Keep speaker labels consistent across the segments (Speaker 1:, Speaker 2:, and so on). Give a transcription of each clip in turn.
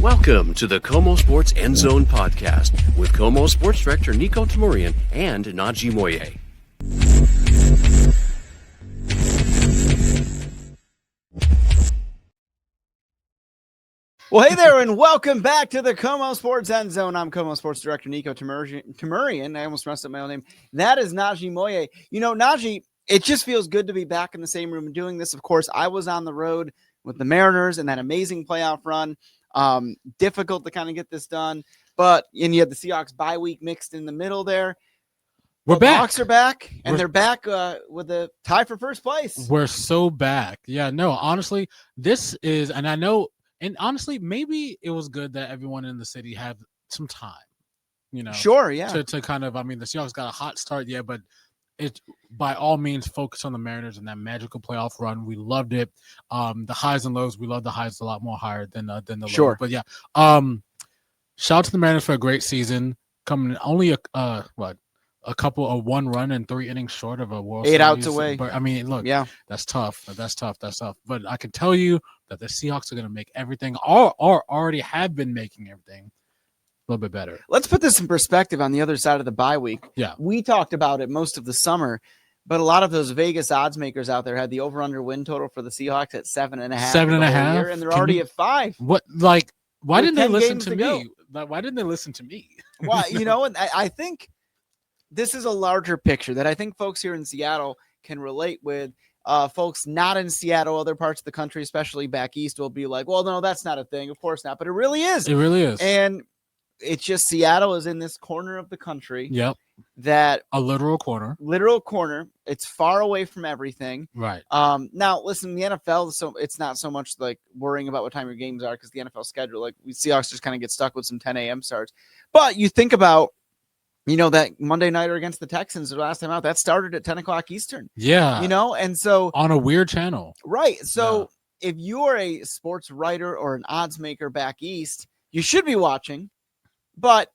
Speaker 1: Welcome to the KOMO Sports End Zone podcast with KOMO Sports Director Niko Tamurian and Najee Moye.
Speaker 2: Well, hey there, and welcome back to the KOMO Sports End Zone. I'm KOMO Sports Director Niko Tamurian. I almost messed up my own name. That is Najee Moye. You know, Najee, it just feels good to be back in the same room and doing this. Of course, I was on the road with the Mariners and that amazing playoff run. Difficult to kind of get this done, and you had the Seahawks bye week mixed in the middle there.
Speaker 3: We're back.
Speaker 2: The Hawks are back, and they're back with a tie for first place.
Speaker 3: We're so back. Yeah, no, honestly, this is, and I know, and honestly, maybe it was good that everyone in the city had some time, you know.
Speaker 2: Sure, yeah.
Speaker 3: To kind of, I mean, the Seahawks got a hot start, yeah, but it by all means focus on the Mariners and that magical playoff run. We loved it. The highs and lows, we love the highs a lot more higher than the lows. But yeah, shout out to the Mariners for a great season. Coming only a couple of one run and 3 innings short of a World Series.
Speaker 2: 8 outs away.
Speaker 3: But I mean, look,
Speaker 2: yeah,
Speaker 3: that's tough. That's tough. But I can tell you that the Seahawks are going to make everything, or already have been making everything a little bit better.
Speaker 2: Let's put this in perspective on the other side of the bye week.
Speaker 3: Yeah.
Speaker 2: We talked about it most of the summer, but a lot of those Vegas odds makers out there had the over-under win total for the Seahawks at 7.5.
Speaker 3: 7.5?
Speaker 2: And they're already at 5.
Speaker 3: What, like, why didn't they listen to
Speaker 2: go.
Speaker 3: me? Like, why didn't they listen to me?
Speaker 2: Well, you know, and I think this is a larger picture that I think folks here in Seattle can relate with. Folks not in Seattle, other parts of the country, especially back east, will be like, well, no, that's not a thing. Of course not. But it really is.
Speaker 3: It really is.
Speaker 2: And it's just Seattle is in this corner of the country.
Speaker 3: Yep.
Speaker 2: That
Speaker 3: a literal corner.
Speaker 2: It's far away from everything.
Speaker 3: Right.
Speaker 2: Now listen, the NFL, so it's not so much like worrying about what time your games are because the NFL schedule, like we Seahawks just kind of get stuck with some 10 a.m. starts. But you think about, you know, that Monday nighter against the Texans, the last time out, that started at 10 o'clock Eastern.
Speaker 3: Yeah.
Speaker 2: You know, and so
Speaker 3: on a weird channel.
Speaker 2: Right. So if you're a sports writer or an odds maker back east, you should be watching. But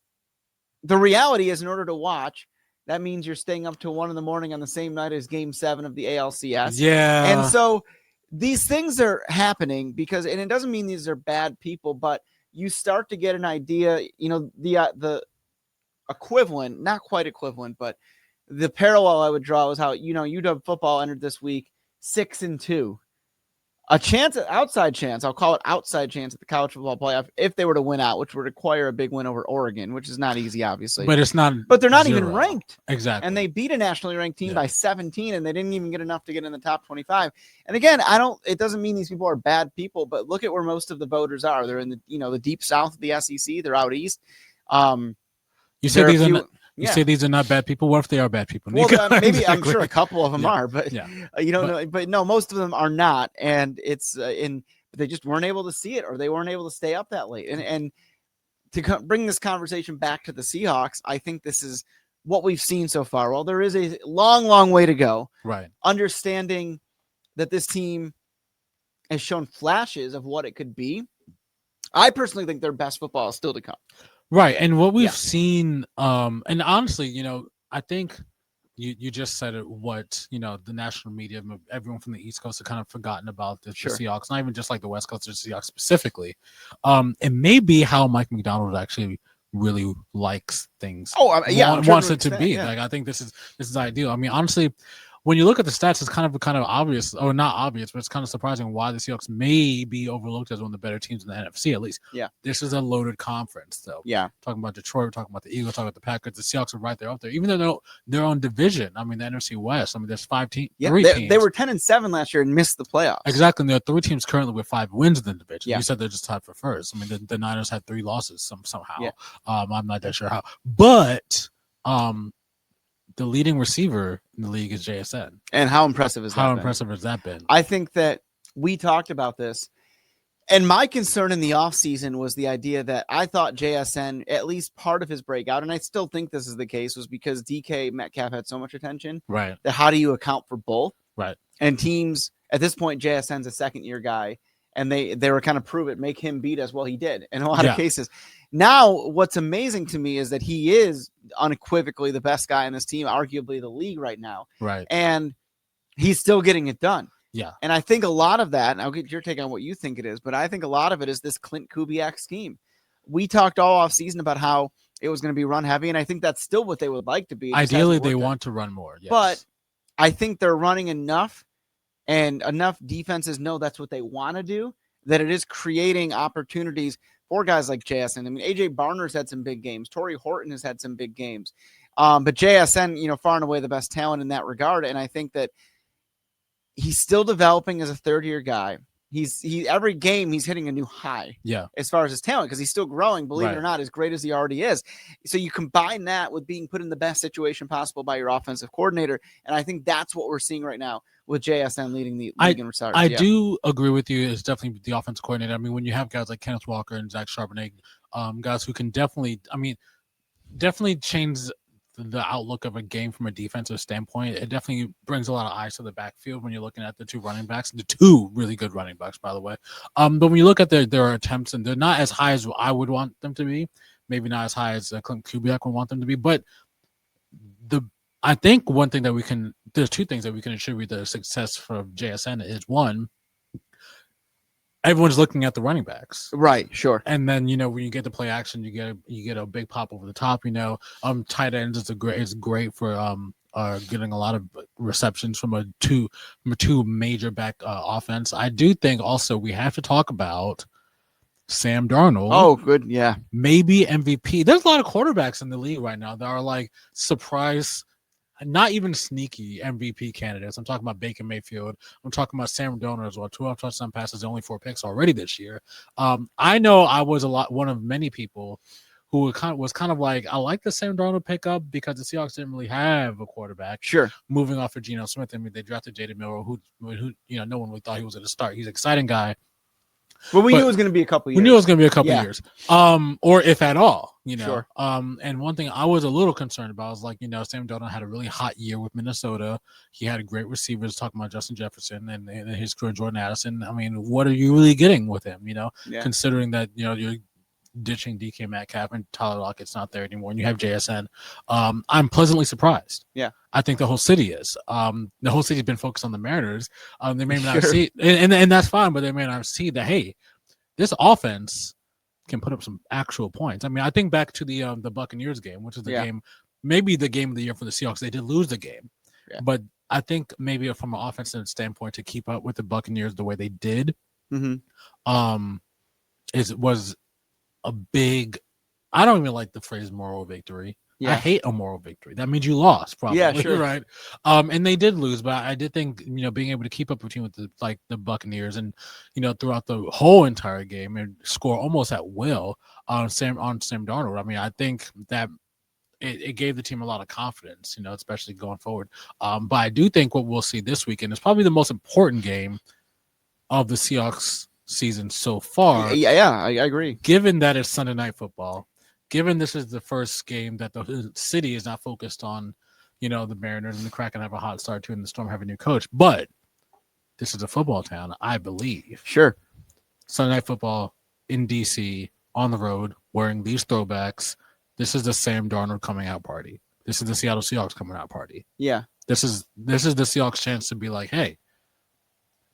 Speaker 2: the reality is, in order to watch, that means you're staying up till 1 a.m. on the same night as Game 7 of the ALCS.
Speaker 3: Yeah.
Speaker 2: And so these things are happening because, and it doesn't mean these are bad people, but you start to get an idea, you know, the equivalent, not quite equivalent, but the parallel I would draw is how, you know, UW football entered this week 6-2. A chance, outside chance, I'll call it outside chance at the college football playoff if they were to win out, which would require a big win over Oregon, which is not easy, obviously.
Speaker 3: But it's not.
Speaker 2: But they're not
Speaker 3: 0.
Speaker 2: even ranked.
Speaker 3: Exactly.
Speaker 2: And they beat a nationally ranked team by 17, and they didn't even get enough to get in the top 25. And again, it doesn't mean these people are bad people, but look at where most of the voters are. They're in the, you know, the deep south of the SEC. They're out east.
Speaker 3: You say these are not. You say these are not bad people. What if they are bad people?
Speaker 2: Well, maybe
Speaker 3: exactly.
Speaker 2: I'm sure a couple of them are, but you don't know. But no, most of them are not, and it's they just weren't able to see it, or they weren't able to stay up that late. And to bring this conversation back to the Seahawks, I think this is what we've seen so far. Well, there is a long, long way to go.
Speaker 3: Right. Understanding
Speaker 2: that this team has shown flashes of what it could be. I personally think their best football is still to come.
Speaker 3: Right. And what we've seen, and honestly, you know, I think you just said it, what, you know, the national media, everyone from the East Coast have kind of forgotten about the Seahawks, not even just like the West Coast, the Seahawks specifically. It may be how Mike McDonald actually really likes things. Wants it to be. Like, I think this is ideal. I mean, honestly, when you look at the stats, it's kind of obvious, or not obvious, but it's kind of surprising why the Seahawks may be overlooked as one of the better teams in the NFC, at least.
Speaker 2: Yeah.
Speaker 3: This is a loaded conference, though.
Speaker 2: Yeah.
Speaker 3: Talking about Detroit, we're talking about the Eagles, talking about the Packers. The Seahawks are right there up there, even though they're their own division. I mean, the NFC West. I mean, there's 5 teams. Yeah, three teams.
Speaker 2: They were 10-7 last year and missed the playoffs.
Speaker 3: Exactly. And there are 3 teams currently with 5 wins in the division.
Speaker 2: Yeah.
Speaker 3: You said they're just tied for first. I mean, the Niners had 3 losses somehow.
Speaker 2: Yeah.
Speaker 3: I'm not that sure how. But the leading receiver in the league is JSN.
Speaker 2: And how impressive is that?
Speaker 3: How impressive has that been?
Speaker 2: I think that we talked about this. And my concern in the offseason was the idea that I thought JSN, at least part of his breakout, and I still think this is the case, was because DK Metcalf had so much attention.
Speaker 3: Right.
Speaker 2: That how do you account for both?
Speaker 3: Right.
Speaker 2: And teams, at this point, JSN's a second-year guy, and they were kind of prove it, make him beat us. Well, he did in a lot of cases. Now, what's amazing to me is that he is unequivocally the best guy in this team, arguably the league right now.
Speaker 3: Right.
Speaker 2: And he's still getting it done.
Speaker 3: Yeah.
Speaker 2: And I think a lot of that, and I'll get your take on what you think it is, but I think a lot of it is this Clint Kubiak scheme. We talked all off season about how it was going to be run heavy, and I think that's still what they would like to be.
Speaker 3: Ideally, they want to run more. Yes.
Speaker 2: But I think they're running enough, and enough defenses know that's what they want to do, that it is creating opportunities for guys like JSN. I mean, AJ Barner's had some big games. Torrey Horton has had some big games. But JSN, far and away the best talent in that regard. And I think that he's still developing as a third-year guy. Every game he's hitting a new high.
Speaker 3: Yeah.
Speaker 2: As far as his talent, because he's still growing, believe it or not, as great as he already is. So you combine that with being put in the best situation possible by your offensive coordinator, and I think that's what we're seeing right now with JSN leading the league in receivers.
Speaker 3: I do agree with you. It's definitely the offensive coordinator. I mean, when you have guys like Kenneth Walker and Zach Charbonnet, guys who can definitely change the outlook of a game from a defensive standpoint. It definitely brings a lot of eyes to the backfield when you're looking at the two running backs, the two really good running backs, by the way. But when you look at their attempts, and they're not as high as I would want them to be, maybe not as high as Clint Kubiak would want them to be, but I think there's two things that we can attribute the success for JSN is one, everyone's looking at the running backs.
Speaker 2: Right, sure.
Speaker 3: And then, when you get the play action, you get a big pop over the top, tight ends is great for getting a lot of receptions from a two major back offense. I do think also we have to talk about Sam Darnold.
Speaker 2: Oh, good. Yeah.
Speaker 3: Maybe MVP. There's a lot of quarterbacks in the league right now that are like surprise, not even sneaky MVP candidates. I'm talking about Baker Mayfield. I'm talking about Sam Darnold as well. 12 touchdown passes, only 4 picks already this year. I know I was one of many people who was kind of like, I like the Sam Darnold pickup because the Seahawks didn't really have a quarterback.
Speaker 2: Sure.
Speaker 3: Moving off of Geno Smith. I mean, they drafted Jaden Miller, who no one really thought he was going to start. He's an exciting guy.
Speaker 2: Well, we knew it was going to be a couple years.
Speaker 3: We knew it was going to be a couple years. Or if at all,
Speaker 2: Sure.
Speaker 3: And one thing I was a little concerned about was like, Sam Darnold had a really hot year with Minnesota. He had great receivers, talking about Justin Jefferson and his career, Jordan Addison. I mean, what are you really getting with him, considering that, you're ditching DK Metcalf and Tyler Lockett's not there anymore, and you have JSN. I'm pleasantly surprised.
Speaker 2: Yeah.
Speaker 3: I think the whole city is. The whole city's been focused on the Mariners. They may not see, and that's fine, but they may not see that, hey, this offense can put up some actual points. I mean, I think back to the Buccaneers game, which is the game, maybe the game of the year for the Seahawks. They did lose the game, but I think maybe from an offensive standpoint, to keep up with the Buccaneers the way they did, was a big. I don't even like the phrase moral victory. I hate a moral victory. That means you lost, probably.
Speaker 2: Yeah, sure.
Speaker 3: Right. And they did lose, but I did think, being able to keep up with the Buccaneers and, throughout the whole entire game and score almost at will on Sam Darnold. I mean, I think that it gave the team a lot of confidence, especially going forward. But I do think what we'll see this weekend is probably the most important game of the Seahawks season so far.
Speaker 2: Yeah, I agree.
Speaker 3: Given that it's Sunday Night Football, given this is the first game that the city is not focused on, the Mariners and the Kraken have a hot start to, and the Storm have a new coach, but this is a football town, I believe.
Speaker 2: Sure.
Speaker 3: Sunday Night Football in DC on the road wearing these throwbacks. This is the Sam Darnold coming out party. This is the Seattle Seahawks coming out party.
Speaker 2: Yeah.
Speaker 3: This is the Seahawks' chance to be like, hey,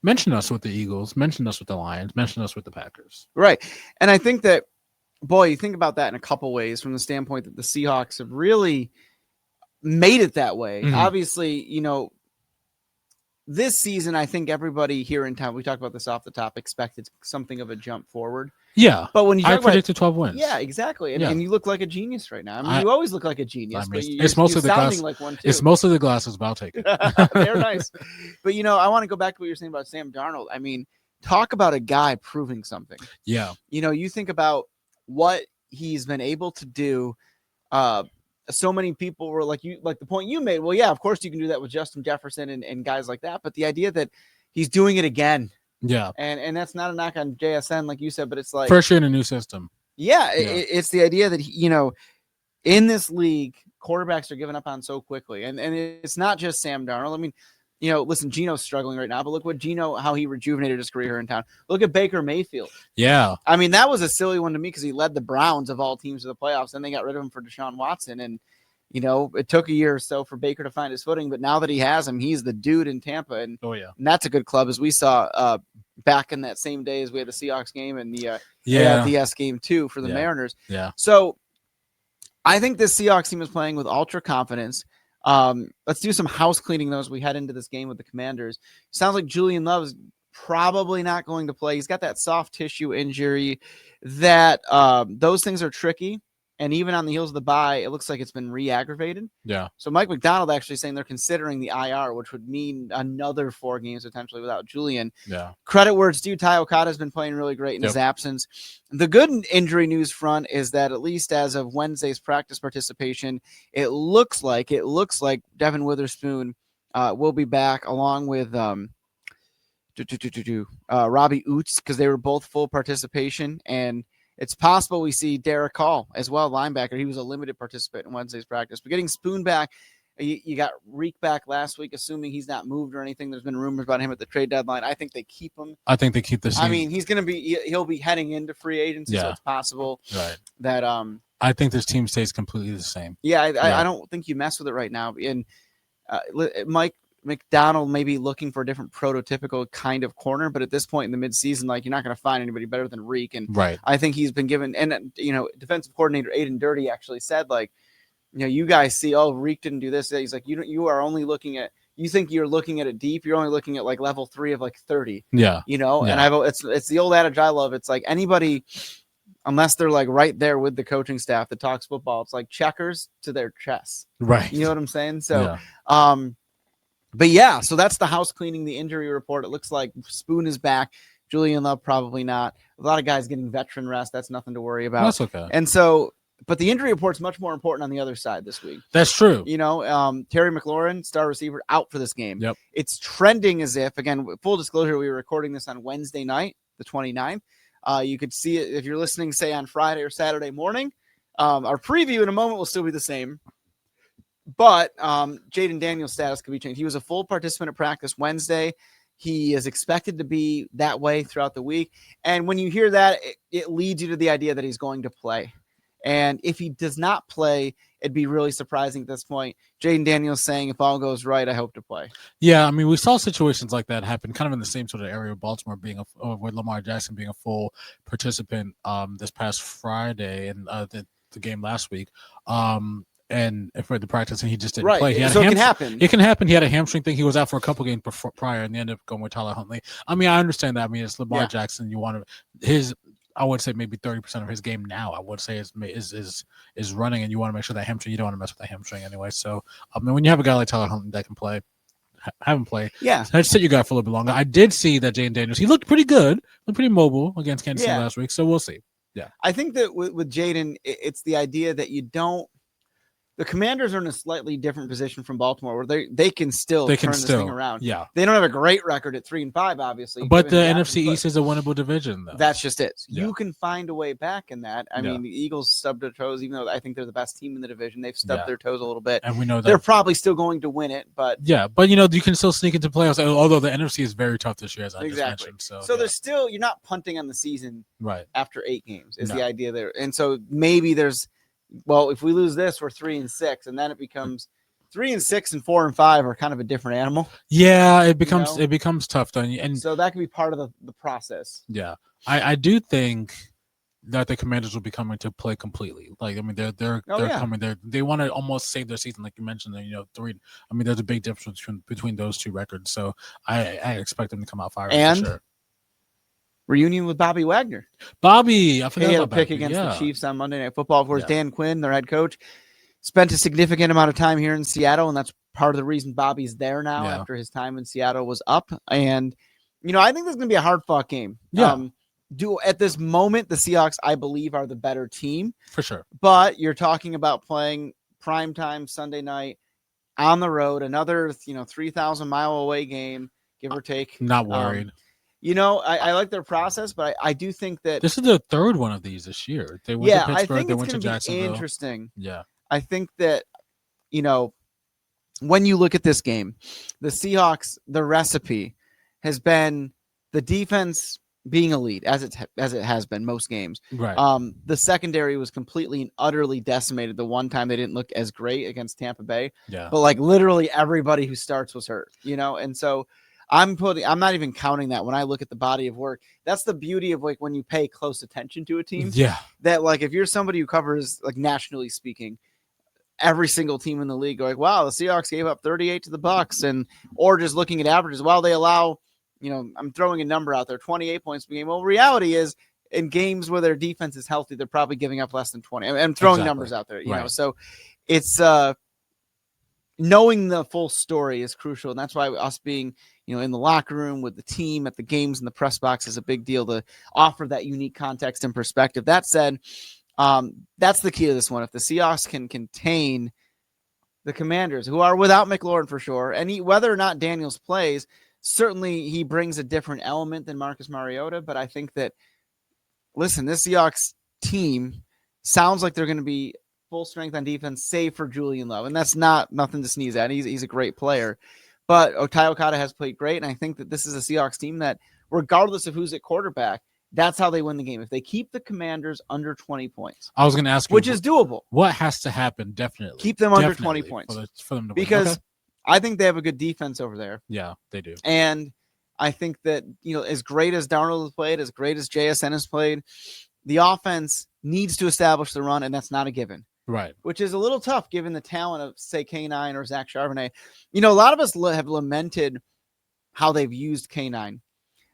Speaker 3: mention us with the Eagles, mention us with the Lions, mention us with the Packers.
Speaker 2: Right. And I think that, boy, you think about that in a couple ways from the standpoint that the Seahawks have really made it that way.
Speaker 3: Mm-hmm.
Speaker 2: Obviously, this season, I think everybody here in town, we talked about this off the top, expected something of a jump forward.
Speaker 3: Yeah.
Speaker 2: But when you
Speaker 3: I predicted 12 wins.
Speaker 2: Yeah, exactly. And you look like a genius right now. I mean, you always look like a genius. But
Speaker 3: it's mostly the glass.
Speaker 2: Like one too.
Speaker 3: It's mostly the glasses, but I'll take it.
Speaker 2: They're nice. But, I want to go back to what you're saying about Sam Darnold. I mean, talk about a guy proving something.
Speaker 3: Yeah.
Speaker 2: You think about what he's been able to do. So many people were like the point you made. Well, yeah, of course you can do that with Justin Jefferson and guys like that. But the idea that he's doing it again.
Speaker 3: Yeah.
Speaker 2: And that's not a knock on JSN, like you said, but it's like
Speaker 3: first year in a new system.
Speaker 2: Yeah. It's the idea that, in this league, quarterbacks are given up on so quickly. And it's not just Sam Darnold. I mean, listen, Geno's struggling right now, but look what how he rejuvenated his career here in town. Look at Baker Mayfield.
Speaker 3: Yeah.
Speaker 2: I mean, that was a silly one to me because he led the Browns of all teams to the playoffs. Then they got rid of him for Deshaun Watson. And it took a year or so for Baker to find his footing, but now that he has him, he's the dude in Tampa. And,
Speaker 3: oh yeah,
Speaker 2: and that's a good club, as we saw back in that same day as we had the Seahawks game and the ALDS game too for the Mariners.
Speaker 3: Yeah.
Speaker 2: So I think this Seahawks team is playing with ultra confidence. Let's do some house cleaning though as we head into this game with the Commanders. Sounds like Julian Love's probably not going to play. He's got that soft tissue injury that those things are tricky. And even on the heels of the bye, it looks like it's been re-aggravated.
Speaker 3: Yeah.
Speaker 2: So Mike McDonald actually saying they're considering the IR, which would mean another 4 games potentially without Julian.
Speaker 3: Yeah.
Speaker 2: Credit where it's due. Ty Okada has been playing really great in his absence. The good injury news front is that at least as of Wednesday's practice participation, it looks like Devin Witherspoon will be back along with Robbie Oots, because they were both full participation. And it's possible we see Derek Hall as well, linebacker. He was a limited participant in Wednesday's practice. But getting Spoon back, you got Reek back last week, assuming he's not moved or anything. There's been rumors about him at the trade deadline. I think they keep him.
Speaker 3: I think they keep the same.
Speaker 2: I mean, he'll be heading into free agency, so it's possible that
Speaker 3: I think this team stays completely the same.
Speaker 2: Yeah, I don't think you mess with it right now. And Mike McDonald may be looking for a different prototypical kind of corner, but at this point in the midseason, you're not going to find anybody better than Reek. And I think he's been given, and defensive coordinator Aiden Dirty actually said, you guys see, Reek didn't do this. He's like, you are only looking at, you think you're looking at it deep. You're only looking at level 3 of 30.
Speaker 3: Yeah.
Speaker 2: And it's the old adage I love. It's like anybody, unless they're right there with the coaching staff that talks football, it's like checkers to their chess.
Speaker 3: Right.
Speaker 2: You know what I'm saying? So, but yeah, so that's the house cleaning, the injury report. It looks like Spoon is back. Julian Love, probably not. A lot of guys getting veteran rest. That's nothing to worry about.
Speaker 3: That's okay.
Speaker 2: And so, but the injury report's much more important on the other side this week.
Speaker 3: That's true.
Speaker 2: Terry McLaurin, star receiver, out for this game.
Speaker 3: Yep.
Speaker 2: It's trending as if, again, full disclosure, we were recording this on Wednesday night, the 29th. You could see it if you're listening, say, on Friday or Saturday morning. Our preview in a moment will still be the same. But Jaden Daniels' status could be changed. He was a full participant at practice Wednesday. He is expected to be that way throughout the week. And when you hear that, it leads you to the idea that he's going to play. And if he does not play, it'd be really surprising at this point. Jaden Daniels saying, if all goes right, I hope to play.
Speaker 3: Yeah, I mean, we saw situations like that happen kind of in the same sort of area of Baltimore, with Lamar Jackson being a full participant this past Friday and the game last week. And for the practice, and he just didn't play.
Speaker 2: So it can happen.
Speaker 3: It can happen. He had a hamstring thing. He was out for a couple games prior, and they ended up going with Tyler Huntley. I mean, I understand that. I mean, it's Lamar Jackson. You want to I would say maybe 30% of his game now, I would say is running, and you want to make sure that hamstring. You don't want to mess with that hamstring anyway. So, when you have a guy like Tyler Huntley that can play, have him play.
Speaker 2: Yeah,
Speaker 3: I'd sit your guy for a little bit longer. I did see that Jaden Daniels. He looked pretty good, looked pretty mobile against Kansas City last week. So we'll see. Yeah,
Speaker 2: I think that with Jaden, it's the idea that you don't. The Commanders are in a slightly different position from Baltimore, where they can still turn this thing around.
Speaker 3: Yeah,
Speaker 2: they don't have a great record at 3-5, obviously.
Speaker 3: But the NFC East is a winnable division, though.
Speaker 2: That's just it. You can find a way back in that. I mean, the Eagles stubbed their toes, even though I think they're the best team in the division. They've stubbed their toes a little bit,
Speaker 3: and we know that
Speaker 2: they're probably still going to win it. But
Speaker 3: you can still sneak into playoffs. Although the NFC is very tough this year, as I just mentioned. So
Speaker 2: there's still, you're not punting on the season after 8 games. Is the idea there? And so maybe there's. Well, if we lose this, we're 3-6, and then it becomes 3-6 and 4-5 are kind of a different animal.
Speaker 3: Yeah, it becomes tough, don't you? And
Speaker 2: so that could be part of the process.
Speaker 3: Yeah, I do think that the Commanders will be coming to play completely. They're coming. They want to almost save their season, like you mentioned. Three. I mean, there's a big difference between those two records. So I expect them to come out firing for sure.
Speaker 2: Reunion with Bobby Wagner.
Speaker 3: Bobby, I forgot
Speaker 2: he had
Speaker 3: about
Speaker 2: a pick against the Chiefs on Monday Night Football. Of course, Dan Quinn, their head coach, spent a significant amount of time here in Seattle, and that's part of the reason Bobby's there now after his time in Seattle was up. And, I think this is going to be a hard-fought game.
Speaker 3: Yeah.
Speaker 2: At this moment, the Seahawks, I believe, are the better team.
Speaker 3: For sure.
Speaker 2: But you're talking about playing primetime Sunday night on the road, another, 3,000-mile away game, give or take.
Speaker 3: Not worried.
Speaker 2: I like their process, but I do think that
Speaker 3: this is the third one of these this year. They went to Pittsburgh, they went to Jacksonville.
Speaker 2: Interesting.
Speaker 3: Yeah.
Speaker 2: I think that, when you look at this game, the Seahawks, the recipe has been the defense being elite as it has been most games.
Speaker 3: Right.
Speaker 2: The secondary was completely and utterly decimated the one time they didn't look as great against Tampa Bay.
Speaker 3: Yeah.
Speaker 2: But like literally everybody who starts was hurt, and so I'm not even counting that when I look at the body of work. That's the beauty of like when you pay close attention to a team.
Speaker 3: Yeah.
Speaker 2: That like if you're somebody who covers like nationally speaking every single team in the league, like, wow, the Seahawks gave up 38 to the Bucks, or just looking at averages, well, they allow, I'm throwing a number out there, 28 points per game. Well, reality is in games where their defense is healthy, they're probably giving up less than 20. I'm throwing numbers out there,
Speaker 3: right.
Speaker 2: So it's knowing the full story is crucial. And that's why us being, in the locker room with the team at the games in the press box is a big deal to offer that unique context and perspective. That said, that's the key to this one. If the Seahawks can contain the Commanders, who are without McLaurin for sure, and whether or not Daniels plays, certainly he brings a different element than Marcus Mariota. But I think that, listen, this Seahawks team sounds like they're going to be full strength on defense, save for Julian Love. And that's nothing to sneeze at. He's a great player. But Otai Okada has played great, and I think that this is a Seahawks team that, regardless of who's at quarterback, that's how they win the game. If they keep the Commanders under 20 points.
Speaker 3: I was going to ask you.
Speaker 2: Which is doable.
Speaker 3: What has to happen, definitely?
Speaker 2: Keep them under 20 points.
Speaker 3: For them to win.
Speaker 2: Because
Speaker 3: okay.
Speaker 2: I think they have a good defense over there.
Speaker 3: Yeah, they do.
Speaker 2: And I think that, as great as Darnold has played, as great as JSN has played, the offense needs to establish the run, and that's not a given.
Speaker 3: Right.
Speaker 2: Which is a little tough given the talent of, say, K9 or Zach Charbonnet. A lot of us have lamented how they've used K9.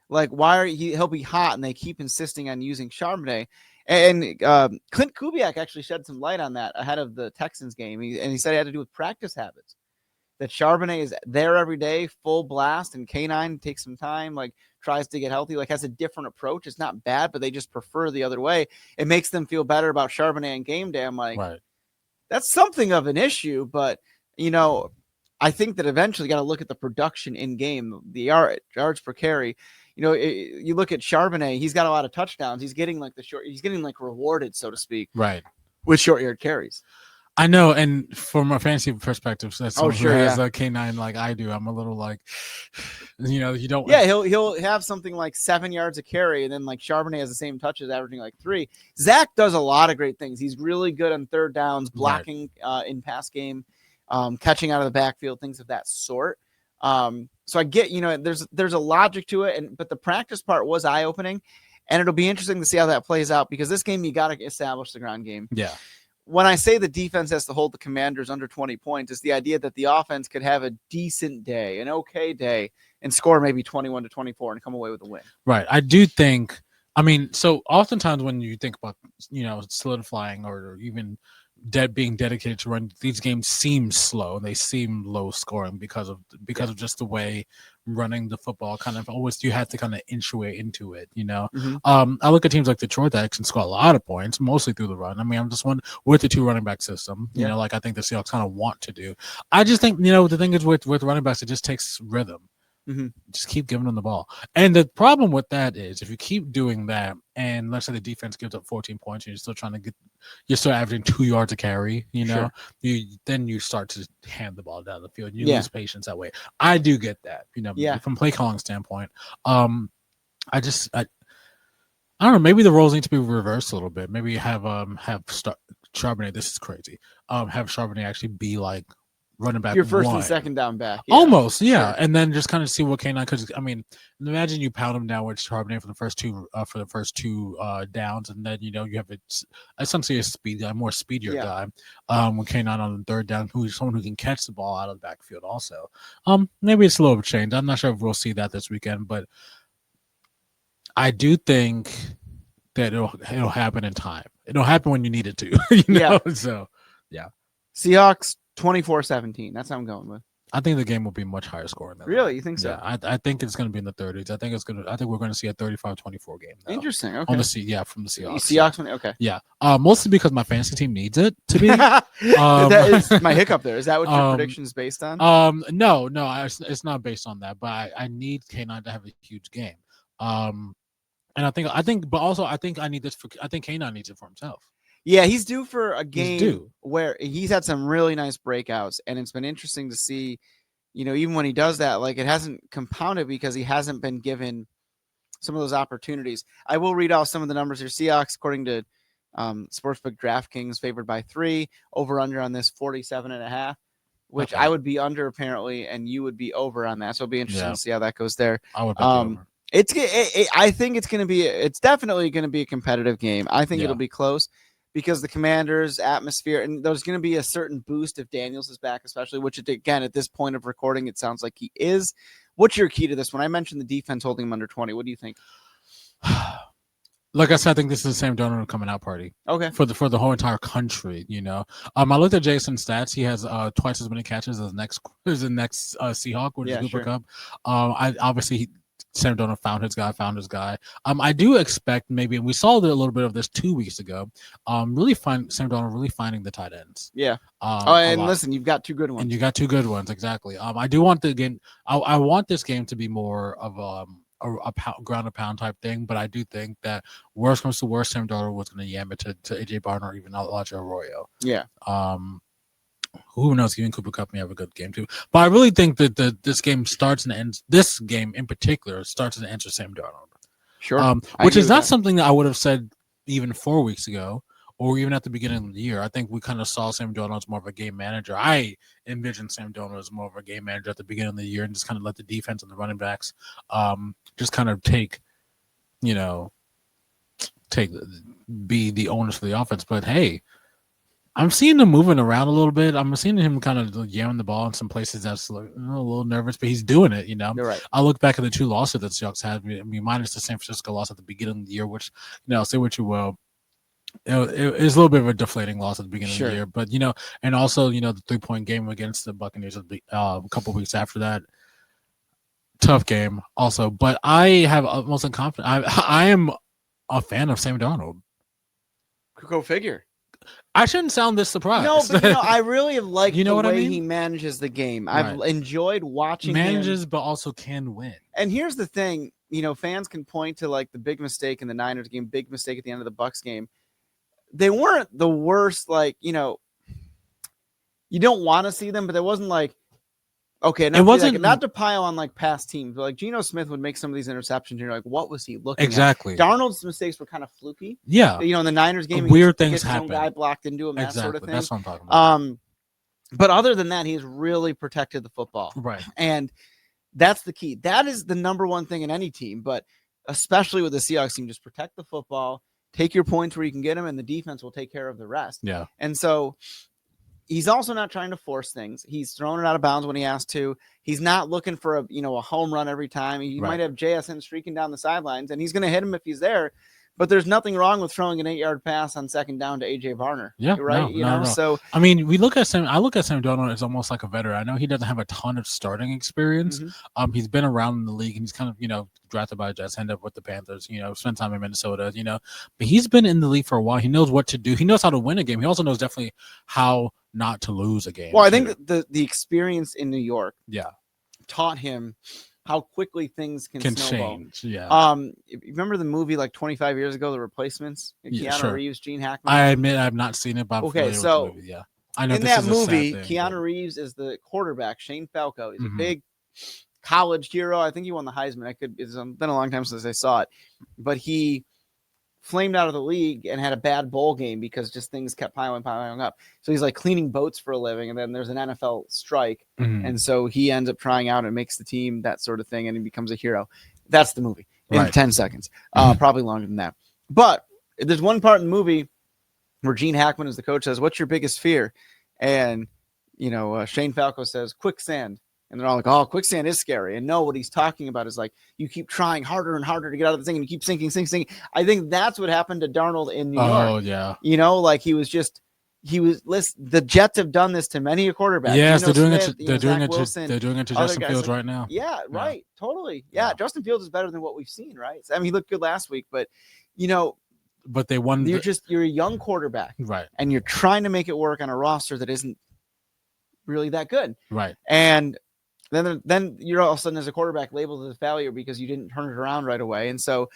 Speaker 2: Like, he'll be hot, and they keep insisting on using Charbonnet. And Clint Kubiak actually shed some light on that ahead of the Texans game. He said it had to do with practice habits. That Charbonnet is there every day, full blast, and K9 takes some time, like tries to get healthy, like has a different approach. It's not bad, but they just prefer the other way. It makes them feel better about Charbonnet and game day. I'm like,
Speaker 3: right.
Speaker 2: That's something of an issue, but I think that eventually got to look at the production in game, the yards per carry. You look at Charbonnet, he's got a lot of touchdowns. He's getting he's getting rewarded, so to speak,
Speaker 3: right,
Speaker 2: with short yard carries.
Speaker 3: I know, and from a fantasy perspective, so that's someone who has a K9 like I do. I'm a little like, you don't.
Speaker 2: Yeah, he'll have something like 7 yards a carry, and then like Charbonnet has the same touches, averaging like 3. Zach does a lot of great things. He's really good on third downs, blocking in pass game, catching out of the backfield, things of that sort. So I get, there's a logic to it, but the practice part was eye opening, and it'll be interesting to see how that plays out because this game you got to establish the ground game.
Speaker 3: Yeah.
Speaker 2: When I say the defense has to hold the Commanders under 20 points, it's the idea that the offense could have a decent day, an okay day, and score maybe 21 to 24 and come away with a win.
Speaker 3: Right. I do think, so oftentimes when you think about, solidifying or even being dedicated to run, these games seem slow and they seem low scoring because of just the way running the football kind of always you have to kind of inch your way into it,
Speaker 2: Mm-hmm.
Speaker 3: I look at teams like Detroit that can score a lot of points mostly through the run. I'm just one with the 2 running back system, like I think the Seahawks kind of want to do. I just think the thing is with running backs, it just takes rhythm.
Speaker 2: Mm-hmm.
Speaker 3: Just keep giving them the ball. And the problem with that is if you keep doing that and let's say the defense gives up 14 points and you're still averaging 2 yards a carry,
Speaker 2: Sure.
Speaker 3: you start to hand the ball down the field. You lose patience that way. I do get that, from play calling standpoint. I don't know, maybe the roles need to be reversed a little bit. Maybe have Charbonnet, this is crazy. Have Charbonnet actually be like running back
Speaker 2: your first
Speaker 3: one.
Speaker 2: And second down back.
Speaker 3: Almost,
Speaker 2: Sure.
Speaker 3: And then just kind of see what K9 because imagine you pound him down with Charbonnet for the first two downs, and then you have essentially a more speedier guy with K9 on the third down, who's someone who can catch the ball out of the backfield also. Maybe it's a little change. I'm not sure if we'll see that this weekend, but I do think that it'll happen in time. It'll happen when you need it to. So yeah.
Speaker 2: Seahawks 24-17. That's how I'm going with.
Speaker 3: I think the game will be much higher scoring than
Speaker 2: Really? You think so?
Speaker 3: Yeah, I think it's going to be in the 30s. I think we're going to see a 35-24 game. Now.
Speaker 2: Interesting. Okay.
Speaker 3: From the Seahawks.
Speaker 2: Seahawks. Okay.
Speaker 3: Yeah. Mostly because my fantasy team needs it to be.
Speaker 2: That is my hiccup there. Is that what your prediction is based on?
Speaker 3: No, it's not based on that. But I need K9 to have a huge game. And I think, I think I need this I think K9 needs it for himself.
Speaker 2: Yeah, he's due for a game where he's had some really nice breakouts, and it's been interesting to see, even when he does that, like it hasn't compounded because he hasn't been given some of those opportunities. I will read off some of the numbers here. Seahawks, according to Sportsbook DraftKings, favored by 3. Over under on this 47.5, which I would be under apparently, and you would be over on that. So it'll be interesting to see how that goes there.
Speaker 3: I would bet over.
Speaker 2: I think it's definitely going to be a competitive game. I think it'll be close because the Commanders' atmosphere, and there's going to be a certain boost if Daniels is back, especially, which again, at this point of recording, it sounds like he is. What's your key to this one? I mentioned the defense holding him under 20. What do you think?
Speaker 3: Like I said, I think this is the same donor coming out party.
Speaker 2: Okay.
Speaker 3: For the whole entire country, I looked at Jason's stats. He has twice as many catches as the next Seahawk, which is Cooper Kupp. Sam Darnold found his guy. I do expect maybe, and we saw a little bit of this 2 weeks ago. Sam Darnold really finding the tight ends.
Speaker 2: Yeah. And listen, you've got 2 good ones.
Speaker 3: And you got 2 good ones, exactly. I do want the game. I want this game to be more of a ground and pound type thing, but I do think that worst comes to worst, Sam Darnold was going to yam it to AJ Barn or even Elijah Arroyo.
Speaker 2: Yeah.
Speaker 3: Who knows? Even Cooper Kupp may have a good game too. But I really think that this game starts and ends. This game in particular starts and ends with Sam Darnold.
Speaker 2: Sure.
Speaker 3: Which is not something that I would have said even 4 weeks ago, or even at the beginning of the year. I think we kind of saw Sam Darnold as more of a game manager. I envisioned Sam Darnold as more of a game manager at the beginning of the year and just kind of let the defense and the running backs just kind of be the owners for the offense. But hey, I'm seeing him moving around a little bit. I'm seeing him kind of yamming the ball in some places that's a little nervous, but he's doing it,
Speaker 2: You're right.
Speaker 3: I look back at the 2 losses that Seahawks had. I mean, minus the San Francisco loss at the beginning of the year, which, say what you will, it was a little bit of a deflating loss at the beginning of the year. But, and also, the 3-point game against the Buccaneers a couple of weeks after that. Tough game also. But I have utmost confidence. I am a fan of Sam Darnold.
Speaker 2: Go figure.
Speaker 3: I shouldn't sound this surprised.
Speaker 2: No, but I really like the way
Speaker 3: he
Speaker 2: manages the game. I've enjoyed watching him.
Speaker 3: But also can win.
Speaker 2: And here's the thing, fans can point to like the big mistake in the Niners game, big mistake at the end of the Bucs game. They weren't the worst, you don't want to see them, but there wasn't it wasn't not to pile on like past teams, but like Geno Smith would make some of these interceptions. And you're like, what was he looking
Speaker 3: exactly
Speaker 2: at? Darnold's mistakes were kind of fluky.
Speaker 3: Yeah.
Speaker 2: In the Niners game,
Speaker 3: weird things happen.
Speaker 2: Guy blocked into him, that sort of thing.
Speaker 3: That's what I'm talking about.
Speaker 2: But other than that, he's really protected the football.
Speaker 3: Right.
Speaker 2: And that's the key. That is the number one thing in any team, but especially with the Seahawks team, just protect the football, take your points where you can get them, and the defense will take care of the rest.
Speaker 3: Yeah.
Speaker 2: And so he's also not trying to force things. He's throwing it out of bounds when he has to. He's not looking for a home run every time. He might have JSN streaking down the sidelines, and he's going to hit him if he's there. But there's nothing wrong with throwing an 8-yard pass on second down to AJ Varner.
Speaker 3: Yeah,
Speaker 2: right.
Speaker 3: No.
Speaker 2: So
Speaker 3: I mean, I look at Sam Darnold as almost like a veteran. I know he doesn't have a ton of starting experience.
Speaker 2: Mm-hmm.
Speaker 3: He's been around in the league, and he's kind of drafted by the Jets, ended up with the Panthers. Spent time in Minnesota. But he's been in the league for a while. He knows what to do. He knows how to win a game. He also knows definitely how not to lose a game.
Speaker 2: Well, I think the experience in New York, taught him how quickly things can snowball.
Speaker 3: Change. Yeah.
Speaker 2: You remember the movie like 25 years ago, The Replacements? Keanu Reeves, Gene Hackman.
Speaker 3: I admit I've not seen it, but I'm familiar with the movie. Yeah. I know
Speaker 2: in that movie, Keanu Reeves is the quarterback, Shane Falco. He's a big college hero. I think he won the Heisman. It's been a long time since I saw it, but he flamed out of the league and had a bad bowl game because just things kept piling up. So he's like cleaning boats for a living, and then there's an NFL strike, and so he ends up trying out and makes the team, that sort of thing, and he becomes a hero. That's the movie in 10 seconds, probably longer than that. But there's one part in the movie where Gene Hackman, as the coach, says, "What's your biggest fear?" And Shane Falco says, "Quicksand." And they're all like, "Oh, quicksand is scary." And no, what he's talking about is like, you keep trying harder and harder to get out of the thing, and you keep sinking. I think that's what happened to Darnold in New York.
Speaker 3: Oh, yeah.
Speaker 2: The Jets have done this to many a quarterback.
Speaker 3: Yes, they're doing it to Justin Fields right now.
Speaker 2: Yeah, right. Totally. Yeah, Justin Fields is better than what we've seen, right? I mean, he looked good last week, but
Speaker 3: but they won.
Speaker 2: You're a young quarterback,
Speaker 3: right?
Speaker 2: And you're trying to make it work on a roster that isn't really that good,
Speaker 3: right?
Speaker 2: And then you're all of a sudden as a quarterback labeled as a failure because you didn't turn it around right away. And so,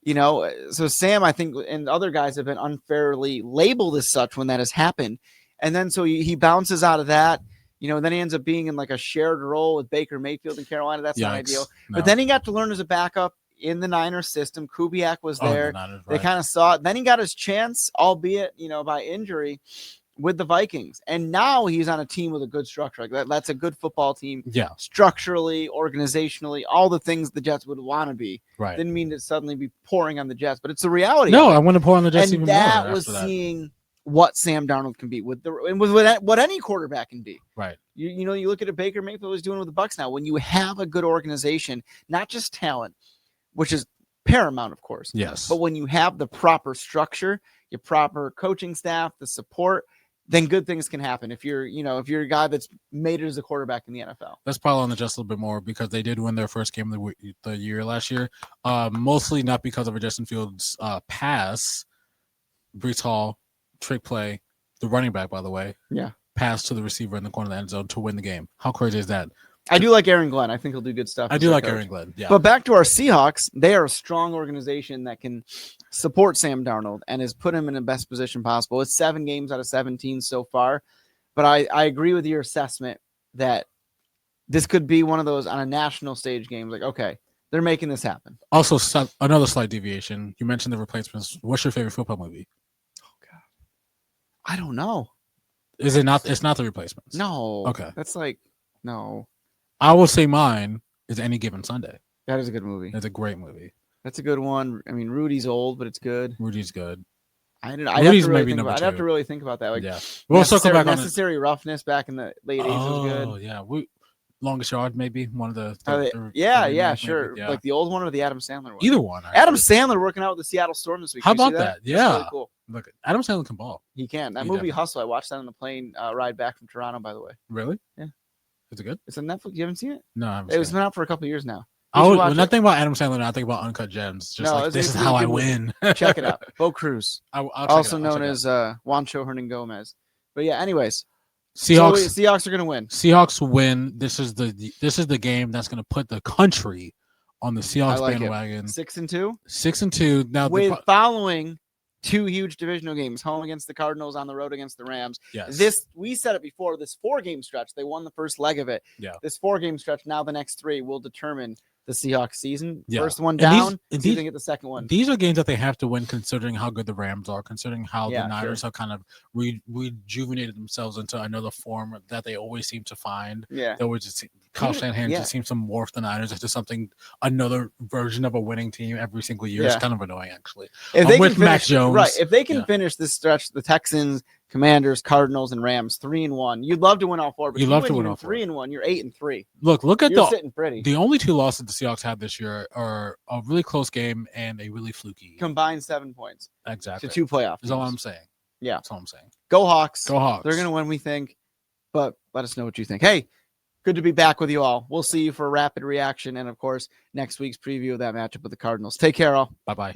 Speaker 2: so Sam, I think, and other guys have been unfairly labeled as such when that has happened. And then so he bounces out of that, then he ends up being in like a shared role with Baker Mayfield in Carolina. That's not ideal. No. But then he got to learn as a backup in the Niners system. Kubiak was there.
Speaker 3: Niners,
Speaker 2: They kind of saw it. Then he got his chance, albeit, by injury, with the Vikings. And now he's on a team with a good structure. Like that's a good football team.
Speaker 3: Yeah.
Speaker 2: Structurally, organizationally, all the things the Jets would want to be.
Speaker 3: Right.
Speaker 2: Didn't mean to suddenly be pouring on the Jets, but it's the reality.
Speaker 3: No, I want to pour on the Jets
Speaker 2: and
Speaker 3: even
Speaker 2: that
Speaker 3: more.
Speaker 2: Was seeing what Sam Darnold can be with what any quarterback can be.
Speaker 3: Right.
Speaker 2: You look at what Baker Mayfield is doing with the Bucs now. When you have a good organization, not just talent, which is paramount, of course.
Speaker 3: Yes.
Speaker 2: But when you have the proper structure, your proper coaching staff, the support, then good things can happen. If you're a guy that's made it as a quarterback in the NFL.
Speaker 3: Let's pile on the Jets a little bit more because they did win their first game of the year last year. Mostly not because of a Justin Fields pass, Breece Hall, trick play, the running back, by the way.
Speaker 2: Yeah.
Speaker 3: Pass to the receiver in the corner of the end zone to win the game. How crazy is that?
Speaker 2: I do like Aaron Glenn. I think he'll do good stuff.
Speaker 3: I do like Aaron Glenn. Yeah.
Speaker 2: But back to our Seahawks, they are a strong organization that can support Sam Darnold and has put him in the best position possible. It's 7 games out of 17 so far. But I agree with your assessment that this could be one of those on a national stage games. Like, okay, they're making this happen.
Speaker 3: Also, another slight deviation. You mentioned the replacements. What's your favorite football movie?
Speaker 2: Oh, God. I don't know.
Speaker 3: Is it not? It's not The Replacements.
Speaker 2: No.
Speaker 3: Okay.
Speaker 2: That's like, no.
Speaker 3: I will say mine is Any Given Sunday.
Speaker 2: That is a good movie.
Speaker 3: It's a great movie.
Speaker 2: That's a good one. I mean, Rudy's old, but it's good.
Speaker 3: Rudy's good.
Speaker 2: I'd
Speaker 3: Rudy's
Speaker 2: have
Speaker 3: maybe number 2.
Speaker 2: I'd have to really think about that. Like,
Speaker 3: yeah. We'll circle back on
Speaker 2: Necessary Roughness back in the late 80s was good.
Speaker 3: Oh, yeah. Longest Yard, maybe. One of the
Speaker 2: sure.
Speaker 3: Yeah.
Speaker 2: Like the old one or the Adam Sandler one?
Speaker 3: Either one. Actually.
Speaker 2: Adam Sandler working out with the Seattle Storm this week.
Speaker 3: How about that? Yeah.
Speaker 2: Really cool.
Speaker 3: Look, Adam Sandler can ball.
Speaker 2: He can. That movie
Speaker 3: definitely.
Speaker 2: Hustle, I watched that on the plane ride back from Toronto, by the way.
Speaker 3: Really?
Speaker 2: Yeah.
Speaker 3: Is it good?
Speaker 2: It's on Netflix. You haven't seen it?
Speaker 3: No, I haven't
Speaker 2: It was
Speaker 3: seen
Speaker 2: been out for a couple of years now.
Speaker 3: When I think about Adam Sandler, I think about Uncut Gems. Just
Speaker 2: No,
Speaker 3: like, this is
Speaker 2: it's a
Speaker 3: how I
Speaker 2: good movie.
Speaker 3: win.
Speaker 2: Check it out. Bo Cruz,
Speaker 3: I'll check
Speaker 2: also
Speaker 3: it out.
Speaker 2: known as Juancho Hernan Gomez. But yeah, anyways.
Speaker 3: Seahawks
Speaker 2: are going to win.
Speaker 3: Seahawks win. This is the game that's going to put the country on the Seahawks bandwagon.
Speaker 2: 6-2.
Speaker 3: 6-2. Now
Speaker 2: with following 2 huge divisional games, home against the Cardinals, on the road against the Rams.
Speaker 3: Yes.
Speaker 2: We said it before, this 4-game stretch, they won the first leg of it.
Speaker 3: Yeah.
Speaker 2: This 4-game stretch, now the next 3 will determine the Seahawks season.
Speaker 3: Yeah.
Speaker 2: First one down,
Speaker 3: and
Speaker 2: see if they get the second one.
Speaker 3: These are games that they have to win, considering how good the Rams are, considering how
Speaker 2: Yeah,
Speaker 3: the Niners
Speaker 2: sure.
Speaker 3: have kind of rejuvenated themselves into another form that they always seem to find.
Speaker 2: Yeah.
Speaker 3: They always just Kyle Shanahan just seems to morph the Niners into something, another version of a winning team every single year. It's kind of annoying, actually.
Speaker 2: If they
Speaker 3: with
Speaker 2: can finish,
Speaker 3: Mac Jones,
Speaker 2: right? If they can finish this stretch, the Texans, Commanders, Cardinals, and Rams 3-1. You'd love to win all 4, but
Speaker 3: You'd love to win all
Speaker 2: 4. 3-1. You're 8-3.
Speaker 3: Look at
Speaker 2: You're sitting pretty.
Speaker 3: The only 2 losses the Seahawks had this year are a really close game and a really fluky.
Speaker 2: Combined 7 points.
Speaker 3: Exactly.
Speaker 2: To 2 playoffs.
Speaker 3: Is all I'm saying.
Speaker 2: Yeah.
Speaker 3: That's all I'm saying.
Speaker 2: Go Hawks.
Speaker 3: Go Hawks.
Speaker 2: They're going to win, we think. But let us know what you think. Hey, good to be back with you all. We'll see you for a rapid reaction and, of course, next week's preview of that matchup with the Cardinals. Take care, all.
Speaker 3: Bye-bye.